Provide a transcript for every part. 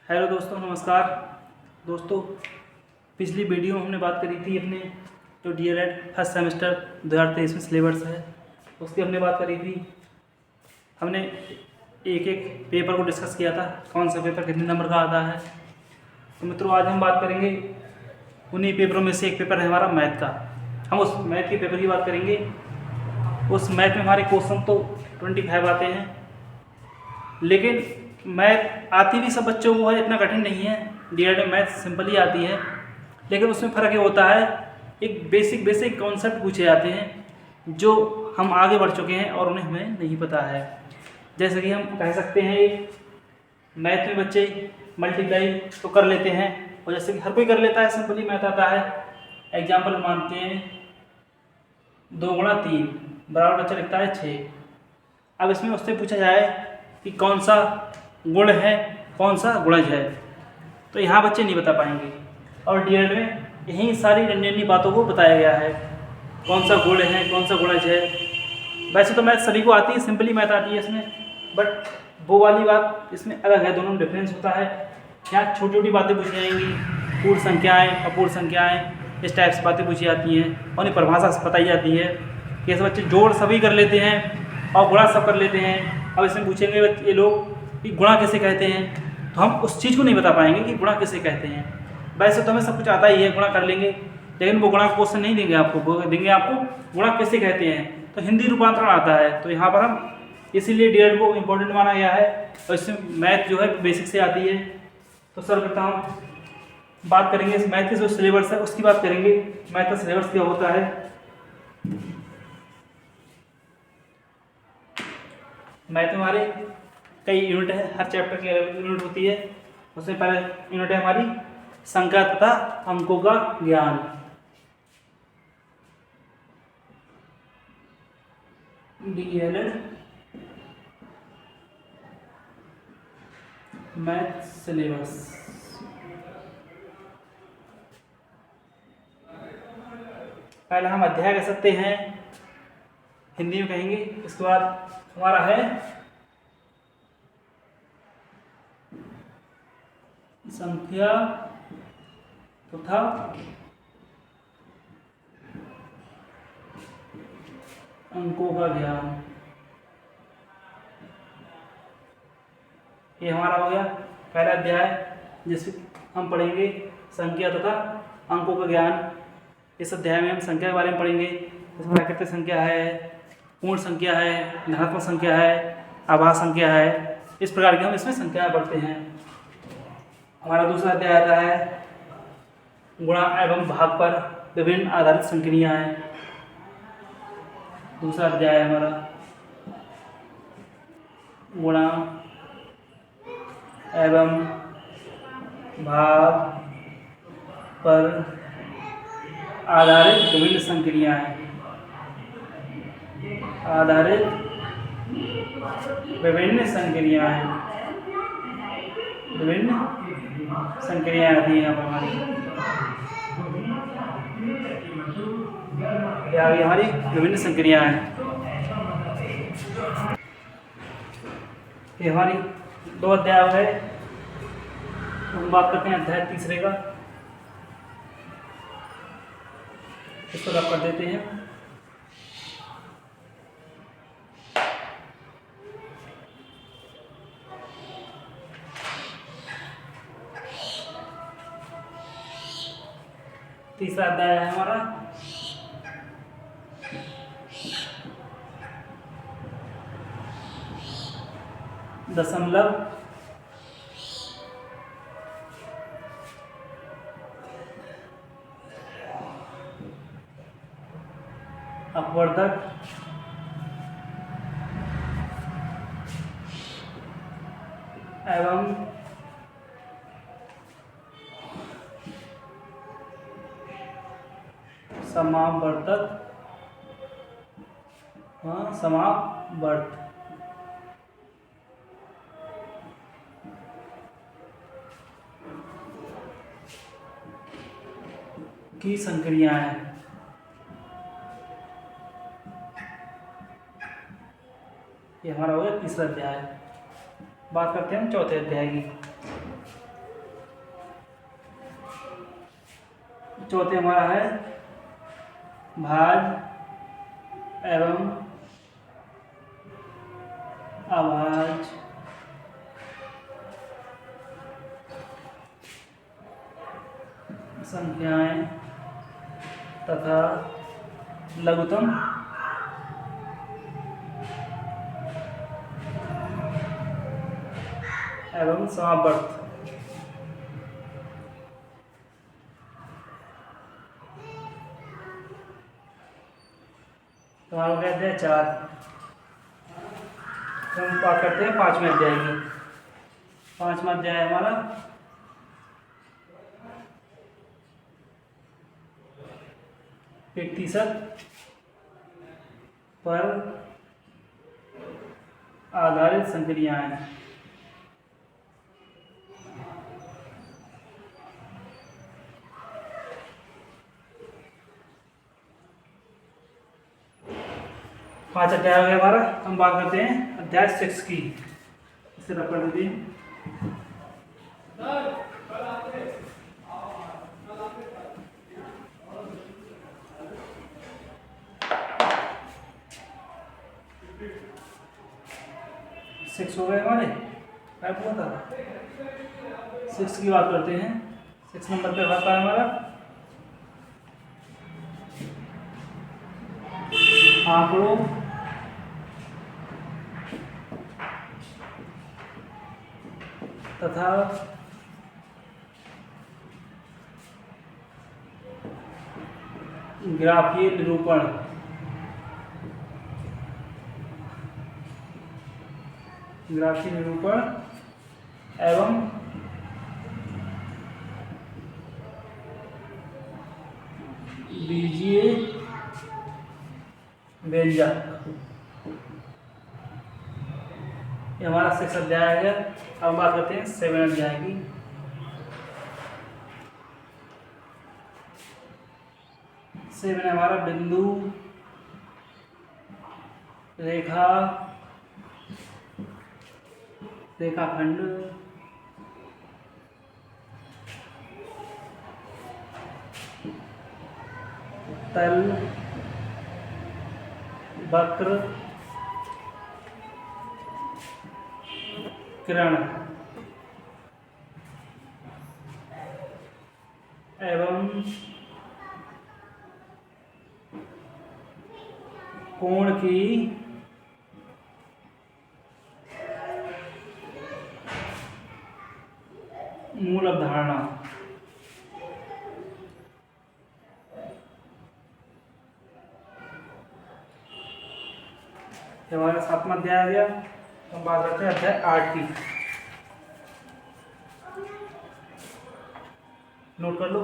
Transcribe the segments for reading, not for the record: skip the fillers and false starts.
Hello दोस्तों, नमस्कार। दोस्तों, पिछली वीडियो में हमने बात करी थी अपने जो डीएलएड फर्स्ट सेमेस्टर 2023 में सिलेबस है उसकी हमने बात करी थी। हमने एक एक पेपर को डिस्कस किया था, कौन सा पेपर कितने नंबर का आता है। तो मित्रों, आज हम बात करेंगे उन्हीं पेपरों में से एक पेपर है हमारा मैथ का। हम उस मैथ के पेपर की बात करेंगे। उस मैथ में हमारे क्वेश्चन तो 25 आते हैं, लेकिन मैथ आती भी सब बच्चों को है, इतना कठिन नहीं है। डीएलएड में मैथ सिंपल ही आती है, लेकिन उसमें फ़र्क ये होता है, एक बेसिक कॉन्सेप्ट पूछे जाते हैं जो हम आगे बढ़ चुके हैं और उन्हें हमें नहीं पता है। जैसे कि हम कह सकते हैं, मैथ में बच्चे मल्टीप्लाई तो कर लेते हैं, और जैसे कि हर कोई कर लेता है, सिंपली मैथ आता है। एग्जाम्पल मानते हैं 2 गुणा 3 बराबर बच्चा लिखता है 6। अब इसमें उससे पूछा जाए कि कौन सा गुण है, कौन सा गुणज है, तो यहाँ बच्चे नहीं बता पाएंगे। और डीएलएड में यही सारी नन्ही बातों को बताया गया है, कौन सा गुण है, कौन सा गुणज है। वैसे तो मैथ सभी को आती है, सिंपली मैथ आती है इसमें, बट वो वाली बात इसमें अलग है, दोनों में डिफरेंस होता है। यहाँ छोटी छोटी बातें पूछी जाएंगी, पूर्ण संख्याएँ, अपूर्ण संख्याएँ, इस टाइप से बातें पूछी जाती हैं और उन्हें परिभाषा बताई जाती है कि ऐसे बच्चे जोड़ सभी कर लेते हैं और गुणा सब कर लेते हैं। अब इसमें पूछेंगे ये लोग कि गुणा कैसे कहते हैं, तो हम उस चीज़ को नहीं बता पाएंगे कि गुणा कैसे कहते हैं। वैसे तो हमें सब कुछ आता ही है, गुणा कर लेंगे, लेकिन वो गुणा का क्वेश्चन नहीं देंगे आपको, वो देंगे आपको गुणा कैसे कहते हैं। तो हिंदी रूपांतरण आता है, तो यहाँ पर हम इसीलिए डीएलएड को इम्पोर्टेंट माना गया है। और इसमें मैथ जो है बेसिक से आती है। तो सर्वप्रथम बात करेंगे इस मैथ के जो सिलेबस है उसकी बात करेंगे। मैथ का सिलेबस क्या होता है। मैथ में हमारे कई यूनिट है, हर चैप्टर की यूनिट होती है। उसमें पहले यूनिट है हमारी संख्या तथा अंकों का ज्ञान। DElEd math syllabus. पहले हम अध्याय कह सकते हैं, हिंदी में कहेंगे। इसके बाद हमारा है संख्या तथा अंकों का ज्ञान। ये हमारा हो गया पहला अध्याय, जिसमें हम पढ़ेंगे संख्या तथा अंकों का ज्ञान। इस अध्याय में हम संख्या के बारे में पढ़ेंगे। इसमें प्राकृतिक संख्या है, पूर्ण संख्या है, धनात्मक संख्या है, आभास संख्या है। इस प्रकार की हम इसमें संख्याएं पढ़ते हैं। हमारा दूसरा अध्याय आता है गुणा एवं भाग पर विभिन्न आधारित संक्रियाएं। दूसरा अध्याय है हमारा गुणा एवं भाग पर आधारित विभिन्न संक्रियाएं। आधारित विभिन्न संक्रियाएं, विभिन्न संक्रियाएं आती हैं यहाँ पर हमारी। क्या आ गई हमारी विभिन्न संक्रियाएं। ये हमारी 2 अध्याय हो गए। हम बात करते हैं अध्याय तीसरे का। इसको रब कर देते हैं। तीसरा अध्याय है हमारा दशमलव अपवर्धक एवं समावर्तक, समावर्त की संक्रियाएं। ये हमारा हो गया तीसरा अध्याय। बात करते हैं हम चौथे अध्याय की। चौथे हमारा है भाज एवं आभाज। संख्याएं तथा लघुत्तम एवं समावर्त। तुम्हारा हो गया अध्याय 4। हम बात करते हैं 5वें अध्याय की। 5वां अध्याय हमारा प्रतिशत पर आधारित संक्रियाएं। पांच अध्याय हो गया हमारा। हम बात करते हैं अध्याय 6 की। इसे रख कर दीजिए। सिक्स हो गए हमारे। क्या हुआ था? 6 की बात करते हैं। 6 नंबर पे आता है हमारा आंकड़ों तथा ग्राफीय निरूपण। ग्राफीय निरूपण एवं बीजीय व्यंजक। ये हमारा 6 अध्याय है। अब बात करते हैं 7 अध्याय की। 7 हमारा बिंदु, रेखा, रेखाखंड, तल, वक्र, किरण एवं कोण की मूल अवधारणा। हमारा 7वां अध्याय आ गया। हम बात करते हैं अध्याय 8 की। नोट कर लो।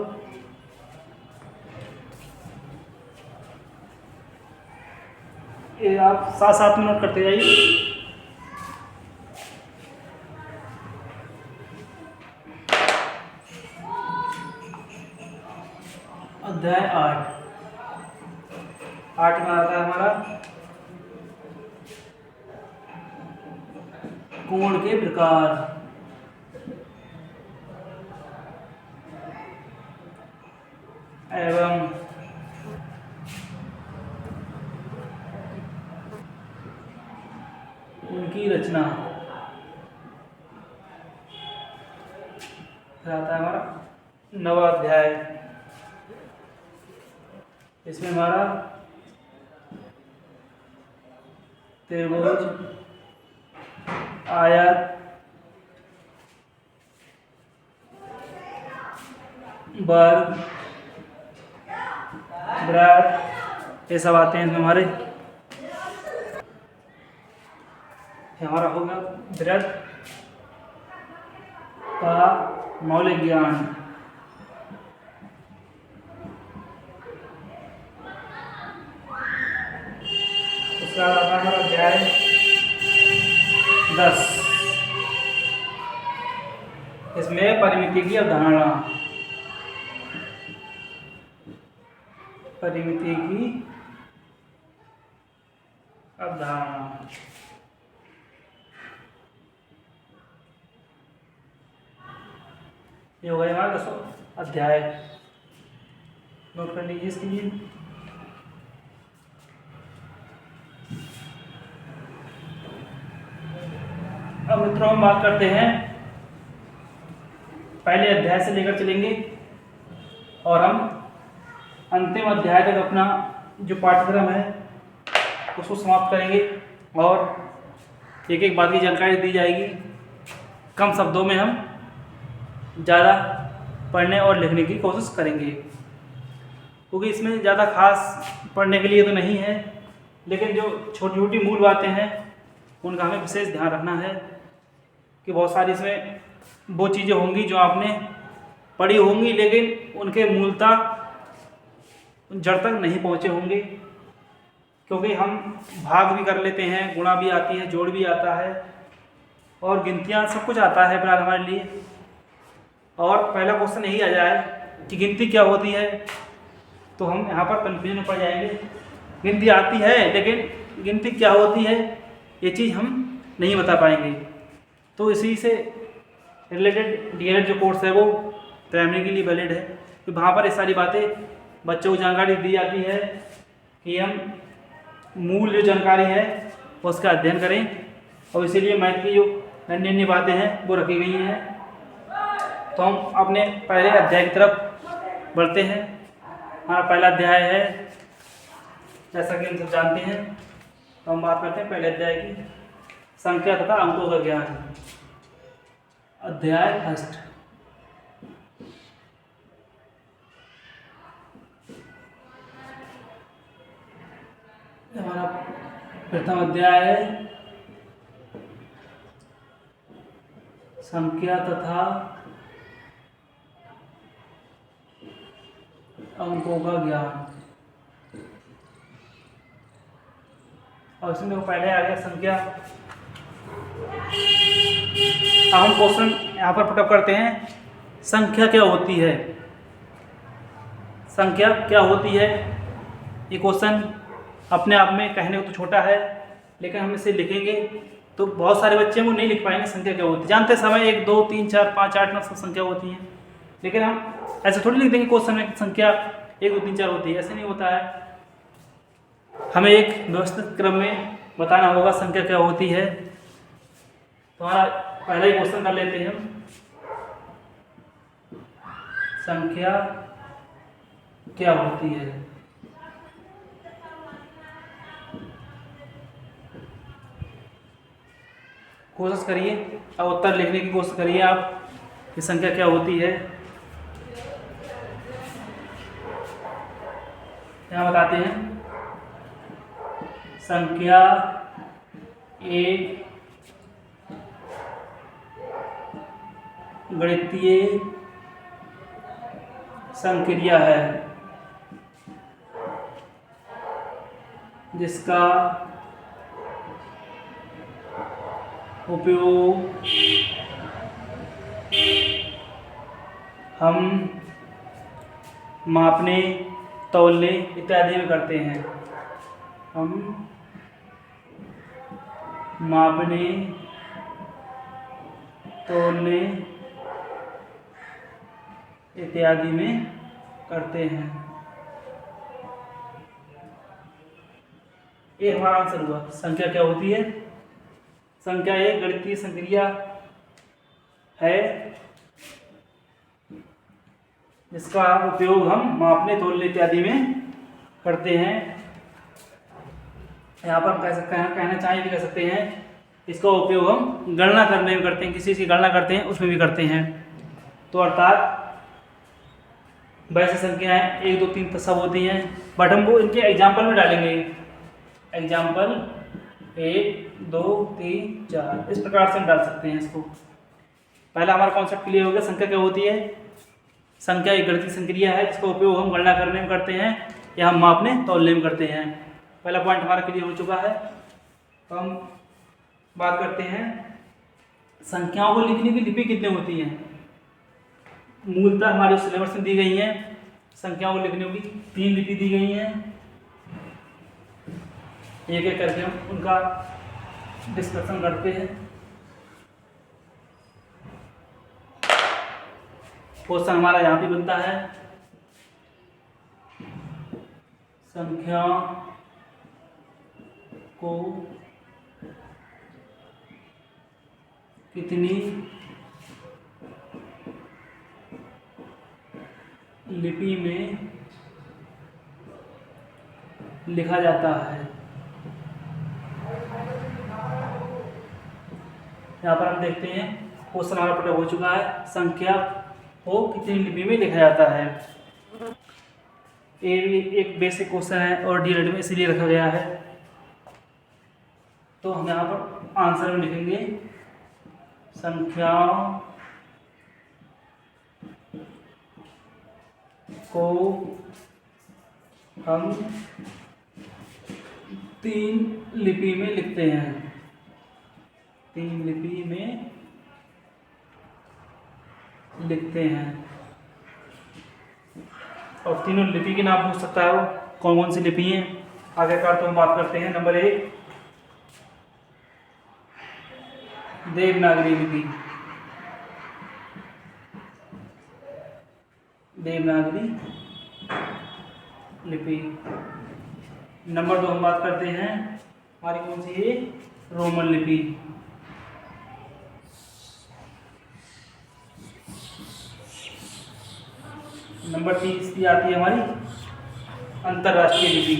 ये आप साथ साथ में नोट करते जाइए। अध्याय 8 में आता है हमारा कोण के प्रकार एवं उनकी रचना। फिर आता है हमारा 9वां अध्याय। इसमें हमारा त्रिभुज, आयत, वर्ग, वृत्त ये सब आते हैं इसमें हमारे। हमारा होगा वृत्त का मौलिक ज्ञान। उसका आता है अध्याय 10। इसमें परिमिति की अवधारणा। परिमिति की अवधारणा। ये हो गया हमारा 10वां अध्याय। नोट कर लीजिए इसके लिए। अब मित्रों हम बात करते हैं, पहले अध्याय से लेकर चलेंगे और हम अंतिम अध्याय तक अपना जो पाठ्यक्रम है उसको समाप्त करेंगे और एक एक बात की जानकारी दी जाएगी। कम शब्दों में हम ज़्यादा पढ़ने और लिखने की कोशिश करेंगे, क्योंकि इसमें ज़्यादा खास पढ़ने के लिए तो नहीं है, लेकिन जो छोटी छोटी मूल बातें हैं उनका हमें विशेष ध्यान रखना है कि बहुत सारी इसमें वो चीज़ें होंगी जो आपने पढ़ी होंगी लेकिन उनके मूलतः जड़ तक नहीं पहुँचे होंगे, क्योंकि हम भाग भी कर लेते हैं, गुणा भी आती है, जोड़ भी आता है और गिनतियाँ सब कुछ आता है फिलहाल हमारे लिए। और पहला क्वेश्चन यही आ जाए कि गिनती क्या होती है, तो हम यहाँ पर कन्फ्यूजन में पड़ जाएंगे। गिनती आती है लेकिन गिनती क्या होती है ये चीज़ हम नहीं बता पाएंगे। तो इसी से रिलेटेड डीएलएड जो कोर्स है वो प्राइमरी के लिए वैलिड है, तो वहाँ पर ये सारी बातें बच्चों को जानकारी दी जाती है कि हम मूल जो जानकारी है उसका अध्ययन करें, और इसीलिए मैथ की जो अन्य अन्य बातें हैं वो रखी गई हैं। तो हम अपने पहले अध्याय की तरफ बढ़ते हैं। हमारा पहला अध्याय है, जैसा कि हम सब जानते हैं, तो हम बात करते हैं पहले अध्याय की, संख्या तथा अंकों का ज्ञान। अध्याय फर्स्ट। हमारा प्रथम अध्याय है संख्या तथा अंकों का ज्ञान। और इसमें पहले आ गया संख्या। अब हम क्वेश्चन यहाँ पर पुटअप करते हैं, संख्या क्या होती है। संख्या क्या होती है, ये क्वेश्चन अपने आप में कहने को तो छोटा है, लेकिन हम इसे लिखेंगे तो बहुत सारे बच्चे वो नहीं लिख पाएंगे संख्या क्या होती है। जानते समय 1 2 3 4 5 8 9 सब संख्या होती हैं, लेकिन हम ऐसे थोड़ी लिख देंगे क्वेश्चन में संख्या 1 2 3 4 होती है, ऐसे नहीं होता है। हमें एक व्यवस्थित क्रम में बताना होगा संख्या क्या होती है। तो हमारा पहला ही क्वेश्चन कर लेते हैं हम, संख्या क्या होती है। कोशिश करिए अब उत्तर लिखने की कोशिश करिए आप कि संख्या क्या होती है। यहाँ बताते हैं, संख्या एक गणितीय संक्रिया है जिसका उपयोग हम मापने, तौलने इत्यादि में करते हैं। हम मापने, तौलने इत्यादि में करते हैं। ये हमारा आंसर हुआ। संख्या क्या होती है, संख्या एक गणितीय संक्रिया है जिसका उपयोग हम मापने, तौलने इत्यादि में करते हैं। यहाँ पर कहना चाहिए भी कह सकते हैं, इसका उपयोग हम गणना करने में करते हैं, किसी चीज़ की गणना करते हैं उसमें भी करते हैं। तो अर्थात वैसे संख्याएं 1 2 3 सब होती हैं, बट हम वो इनके एग्जाम्पल में डालेंगे। एग्जाम्पल 1 2 3 4 इस प्रकार से हम डाल सकते हैं इसको। पहला हमारा कॉन्सेप्ट क्लियर हो गया, संख्या क्या होती है। संख्या एक गणितीय संक्रिया है जिसका उपयोग हम गणना करने में करते हैं या हम मापने, तौलने में करते हैं। पहला पॉइंट हमारा क्लियर हो चुका है। तो हम बात करते हैं संख्याओं को लिखने की लिपि कितनी होती है। मूलतः हमारे सिलेबस में दी गई हैं संख्याओं को लिखने की 3 लिपि दी गई हैं। एक एक करके हम उनका डिस्कशन करते हैं। क्वेश्चन हमारा यहाँ पे बनता है, संख्या को कितनी लिपि में लिखा जाता है। यहाँ पर हम देखते हैं क्वेश्चन हमारा पढ़ा हो चुका है, संख्या को कितनी लिपि में लिखा जाता है। ये भी एक बेसिक क्वेश्चन है और डीएलएड में इसीलिए रखा गया है। तो हम यहाँ पर आंसर में लिखेंगे संख्याओं को हम 3 लिपि में लिखते हैं। 3 लिपि में लिखते हैं। और तीनों लिपि के नाम पूछ सकता है वो कौन कौन सी लिपि हैं। आखिरकार तो हम बात करते हैं नंबर 1 देवनागरी लिपि। देवनागरी लिपि। नंबर 2 हम बात करते हैं हमारी कौन सी है, रोमन लिपि। नंबर 3 आती है हमारी अंतरराष्ट्रीय लिपि।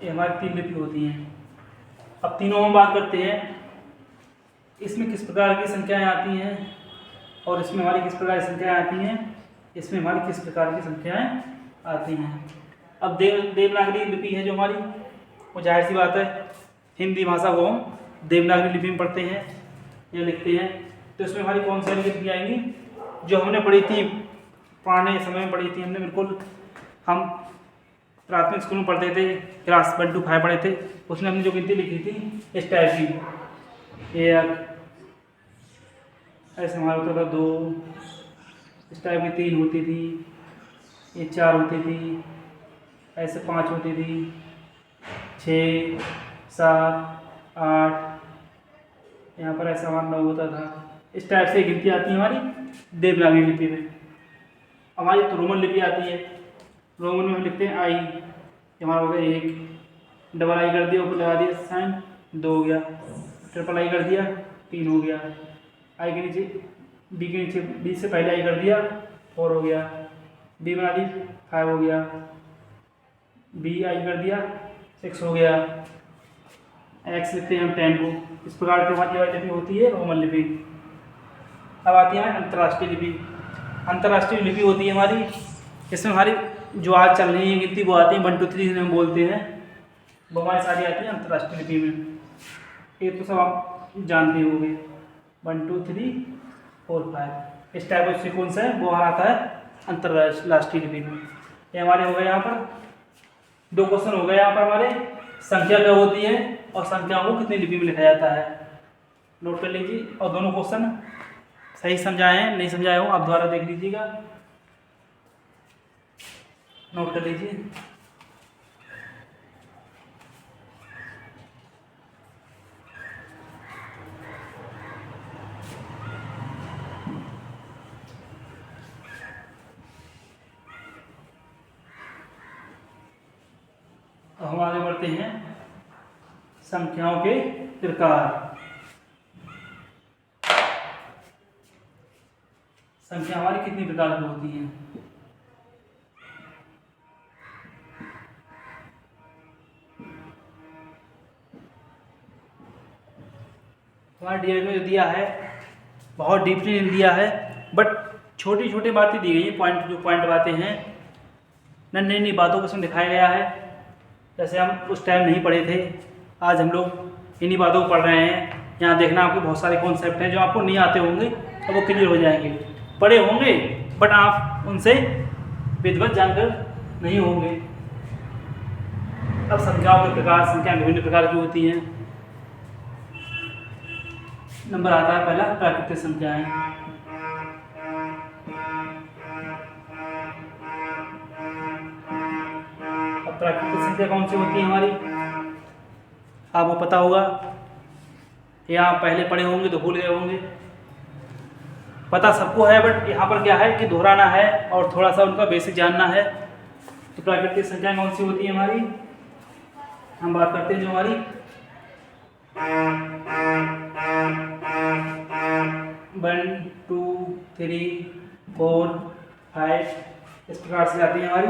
ये हमारी 3 लिपि होती हैं। अब तीनों हम बात करते हैं इसमें किस प्रकार की संख्याएं आती हैं और इसमें हमारी किस प्रकार की संख्याएं आती हैं, इसमें हमारी किस प्रकार की संख्याएं आती हैं। अब देवनागरी लिपि है जो हमारी, वो जाहिर सी बात है हिंदी भाषा को हम देवनागरी लिपि में पढ़ते हैं या लिखते हैं। तो इसमें हमारी कौन सी लिपि आएंगी, जो हमने पढ़ी थी पुराने समय में पढ़ी थी हमने, बिल्कुल हम प्राथमिक स्कूल में पढ़ते थे, क्लास 1 to 5 पढ़े थे। उसमें हमने जो गिनती लिखी थी इस टाइप की, 1 ऐसे हमारा होता था, 2 इस टाइप की, 3 होती थी, ये 4 होती थी, ऐसे 5 होती थी, 6 7 8, यहाँ पर ऐसा हमारा 9 होता था। इस टाइप से गिनती आती है हमारी देवनागरी लिपि में। हमारी तो रोमन लिपि आती है। रोमन में हम लिखते हैं आई, हमारा हो गया 1, डबल आई कर दिया, ऊपर लगा दिया साइन, 2 हो गया, ट्रिपल आई कर दिया, 3 हो गया, आई के नीचे बी के नीचे बी से पहले आई कर दिया, 4 हो गया, बी बना दी 5 हो गया, बी आई कर दिया 6 हो गया, एक्स लिखते हैं हम 10 को। इस प्रकार की हमारी लिपि होती है रोमन लिपि। अब आती है अंतर्राष्ट्रीय लिपि। अंतर्राष्ट्रीय लिपि होती है हमारी, इसमें हमारी जो आज चल रही है गिनती वो आती है 1 2 3 हम बोलते हैं, वो हमारी सारी आती है अंतर्राष्ट्रीय लिपि में। ये तो सब आप जानते होंगे, 1 2 3 4 5 इस टाइप का सीक्वेंस है, वो आता है अंतर्राष्ट्रीय लिपि में। ये हमारे हो गए यहाँ पर 2 क्वेश्चन हो गए यहाँ पर हमारे। संख्या क्या होती है और संख्याओं को कितनी लिपि में लिखा जाता है, नोट कर लीजिए। और दोनों क्वेश्चन सही समझाए हैं, नहीं समझाए हो आप दोबारा देख लीजिएगा, नोट कर लीजिए। अब हम आगे बढ़ते हैं संख्याओं के प्रकार। संख्या हमारी कितनी प्रकार की होती हैं। हमारे डीएलएड में जो दिया है बहुत डीपली नहीं दिया है, बट छोटी छोटी बातें दी गई हैं, पॉइंट जो पॉइंट बातें हैं, नई नई बातों को इसमें दिखाया गया है। जैसे हम उस टाइम नहीं पढ़े थे, आज हम लोग इन्हीं बातों को पढ़ रहे हैं। यहाँ देखना आपको बहुत सारे कॉन्सेप्ट हैं जो आपको नहीं आते होंगे और वो क्लियर हो जाएंगे। पढ़े होंगे बट आप उनसे विधिवत जानकर नहीं होंगे। अब संख्याओं के प्रकार, संख्या विभिन्न प्रकार की होती हैं। नंबर आता है पहला प्राकृतिक संख्याएं। अब प्राकृतिक संख्या कौन सी होती है हमारी, आपको पता होगा यहाँ पहले पढ़े होंगे तो भूल गए होंगे, पता सबको है, बट यहाँ पर क्या है कि दोहराना है और थोड़ा सा उनका बेसिक जानना है। तो प्राकृतिक संख्याएं कौन सी होती है हमारी, हम बात करते हैं जो हमारी 1 2 3 4 5 इस प्रकार से जाती है हमारी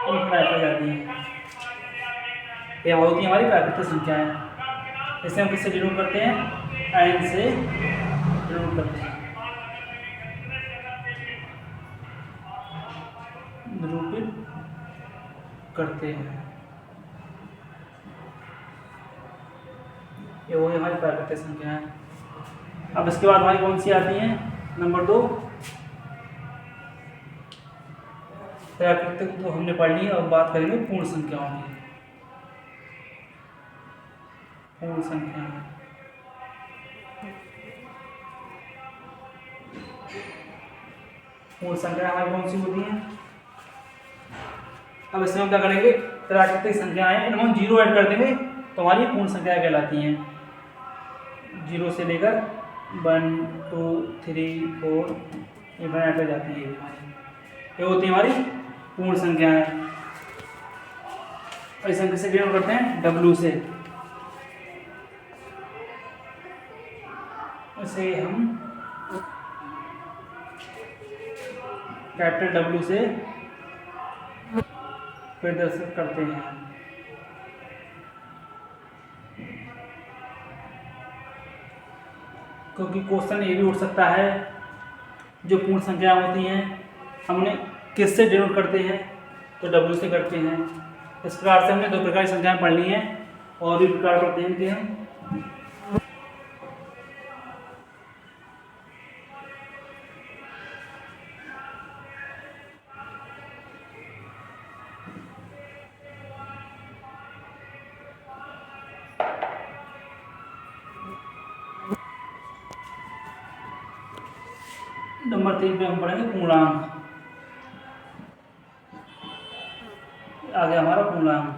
और इनफिनिट तक जाती है। ये होती है हमारी प्राकृतिक संख्याएं। इसे हम किससे डिनोट करते हैं, n से डिनोट करते हैं, निरूपित करते हैं। ये वो हमारी प्राकृतिक संख्या है। अब इसके बाद हमारी कौन सी आती है, नंबर 2 प्राकृतिक तो हमने पढ़ ली। अब बात करेंगे पूर्ण संख्याओं की। पूर्ण संख्या पूर्ण संख्या हमारी कौन सी होती है। अब इसमें हम क्या करेंगे, प्राकृतिक संख्याएं इनमें हम 0 ऐड कर देंगे तो हमारी पूर्ण संख्याएं कहलाती हैं। 0 से लेकर 1 2 3 4 इनफिनिट तक जाती है ये होती है हमारी पूर्ण संख्याएं। इसे हम किससे डिनोट करते हैं, W से। इसे हम कैपिटल W से प्रदर्शित करते हैं। क्योंकि क्वेश्चन ये भी उठ सकता है, जो पूर्ण संख्या होती हैं हमने किससे डिनोट करते हैं, तो W से करते हैं। इस प्रकार से हमने 2 प्रकार की संख्याएं पढ़ ली हैं और भी प्रकार पढ़ते हैं कि हम नंबर 3 पे हम पढ़ेंगे पूर्णांक। आ गया हमारा पूर्णांक।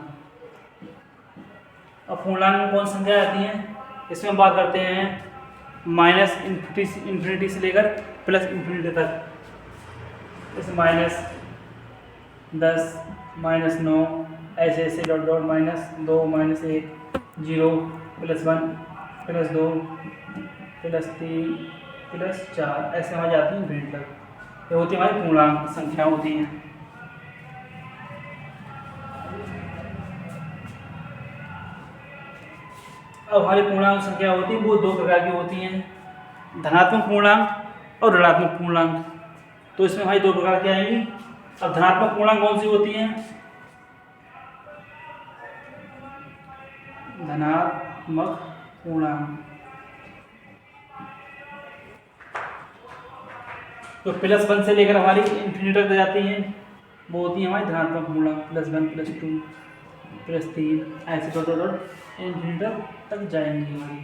अब पूर्णांक में कौन संख्या आती है, इसमें हम बात करते हैं माइनस इन्फिनिटी से लेकर प्लस इन्फिनिटी तक। जैसे -10 -9 ऐसे ऐसे डॉट डॉट -2 -1 0 +1 +2 +3 +4 ऐसे हमारी जाती है इन्फिनिटी तक। ये होती है हमारी पूर्णांक संख्या होती हैं। अब हमारी पूर्णांक संख्या होती है वो 2 प्रकार की होती हैं, धनात्मक पूर्णांक और ऋणात्मक पूर्णांक। तो इसमें हमारी 2 प्रकार की आएंगी। अब धनात्मक पूर्णांक कौन सी होती हैं, धनात्मक पूर्णांक तो +1 से लेकर हमारी इन्फिनिटी तक जाती हैं, वो होती है हमारी धनात्मक पूर्णांक। +1 +2 +3 ऐसे डॉट इन्फिनिटी तक जाएंगी हमारी।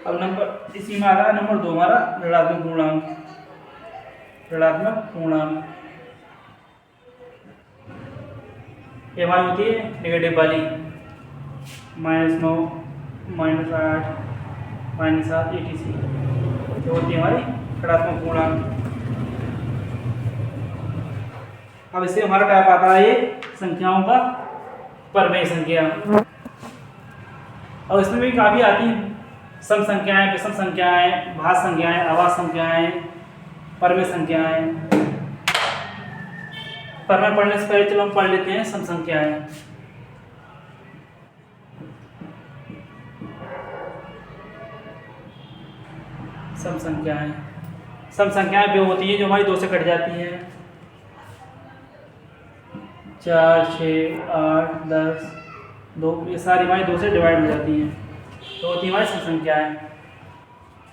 अब नंबर इसी में आ रहा है नंबर 2 हमारा ऋणात्मक पूर्णांक। ऋणात्मक पूर्णांक ये हमारी होती है नेगेटिव वाली, -9 -8 -7 etc। ये होती है हमारी ऋणात्मक पूर्णांक। अब इससे हमारा टाइप आता है ये संख्याओं का परमेय संख्या। और इसमें भी काफ़ी आती हैं, सम संख्याएं, विषम संख्याएं, भाज्य संख्याएं, आवास संख्याएं, परमेय संख्याएं। परमेय पढ़ने से पहले चलो हम पढ़ लेते हैं सम संख्याएं। सम संख्याएं सम संख्याएं वे होती हैं जो हमारी 2 से कट जाती हैं। 4 6 8 10 2 ये सारी हमारी 2 से डिवाइड हो जाती हैं, तो होती है हमारी सम संख्याएं।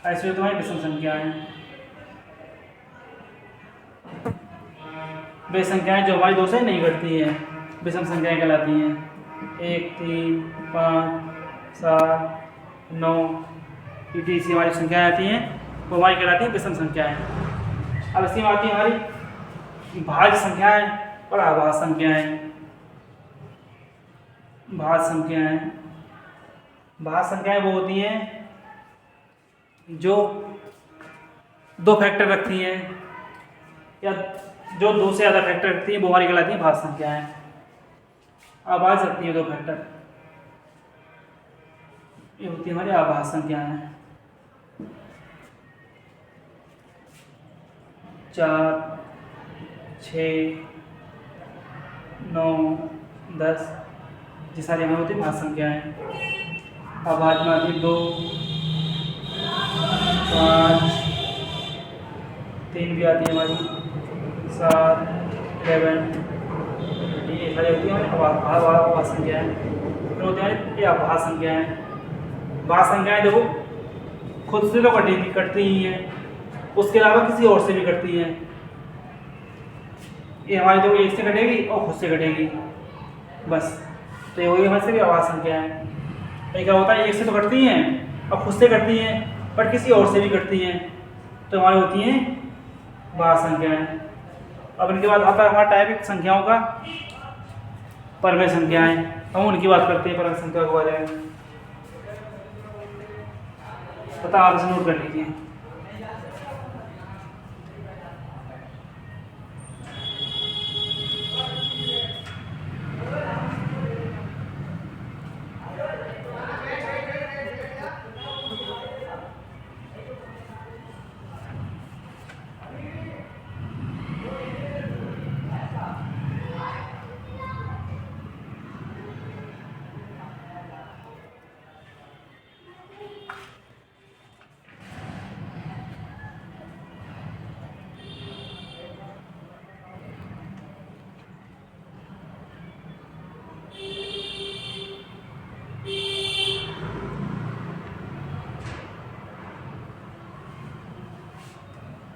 ऐसे होती हमारी विषम संख्याएं। वे संख्याएं जो हमारी 2 से नहीं घटती हैं विषम संख्याएं कहलाती हैं। 1 3 5 7 9 etc हमारी संख्याएं आती हैं, वो हमारी कहलाती हैं विषम संख्याएं। अब इसकी आती है हमारी भाज्य संख्याएं और आभाज्य संख्याएं। भाज्य संख्याएं भाज्य संख्याएं वो होती हैं जो दो फैक्टर रखती हैं या जो दो से ज़्यादा फैक्टर रखती हैं, वो हमारी कहलाती हैं भाज्य संख्याएं। अभाज्य रखती हैं दो फैक्टर, ये होती है हमारी अभाज्य संख्याएं। 4, 6, 9, 10 ये सारी हमें होती है भाज्य संख्याएं। अभाज्य में आती 2, 5, 3 भी आती है हमारी, 7, 11 ये सारी होती है हमारी अभाज्य संख्याएं। फिर होती है हमारी अभाज्य संख्याएं। भाज्य संख्याएं देखो खुद से तो कटती ही हैं, उसके अलावा किसी और से भी कटती हैं। ये हमारी देखो एक से कटेगी और खुद से कटेगी, बस। तो ये वही हमारे से भी अभाज्य संख्याएं। एक क्या होता है, एक से तो कटती हैं और खुद से कटती हैं, पर किसी और से भी कटती हैं, तो हमारी होती हैं भाज्य संख्याएं। अब इनके बाद आता है हमारा टाइप संख्याओं का परमेय संख्याएं। हम उनकी बात करते हैं, परमेय संख्या के बारे में। पता आप इसे नोट कर लीजिए।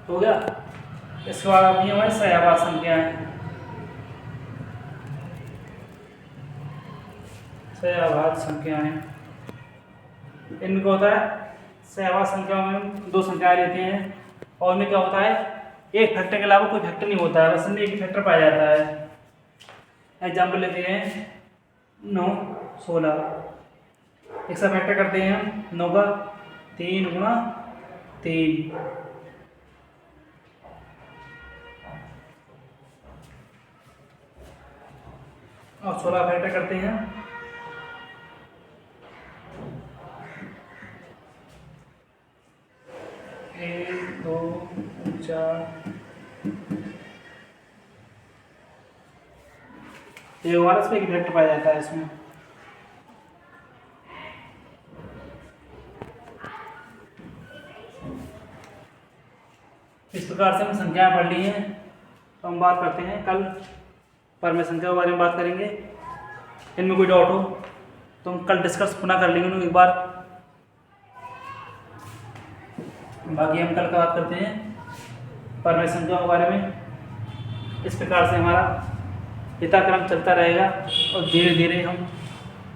हो गया। इसके बाद आती है हमारी सहअभाज्य संख्याएं। सहअभाज्य संख्याएं इनमें क्या होता है, सहअभाज्य संख्याओं में दो संख्याएं लेते हैं और उनमें क्या होता है, एक फैक्टर के अलावा कोई फैक्टर नहीं होता है, बस इनमें एक ही फैक्टर पाया जाता है। एग्जाम्पल लेते हैं 9, 16। एक सा फैक्टर करते हैं हम 9 का 3 गुणा 3, और 16 फैक्टर करते हैं 1, 2, 4। ये हमारा इसमें एक फैक्टर पाया जाता है इसमें। इस प्रकार से हम संख्याएं पढ़ ली हैं। तो हम बात करते हैं कल परमेय संख्या के बारे में बात करेंगे। इनमें कोई डाउट हो तो हम कल डिस्कस पुनः कर लेंगे एक बार। बाकी हम कल का बात करते हैं परमेय संख्या के बारे में। इस प्रकार से हमारा यथाक्रम चलता रहेगा और धीरे धीरे हम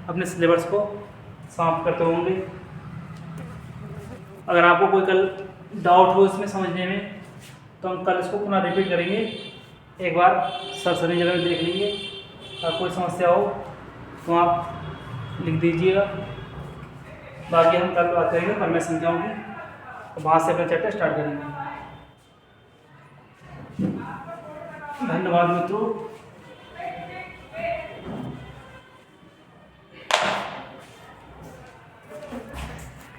अपने सिलेबस को समाप्त करते होंगे। अगर आपको कोई कल डाउट हो इसमें समझने में तो हम कल इसको पुनः रिपीट करेंगे एक बार, सरसरी जगह में देख लीजिए। अगर कोई समस्या हो तो आप लिख दीजिएगा। बाकी हम कल बात करेंगे परमेय संख्याओं की, तो वहाँ से अपना चैप्टर स्टार्ट करेंगे। धन्यवाद मित्रों।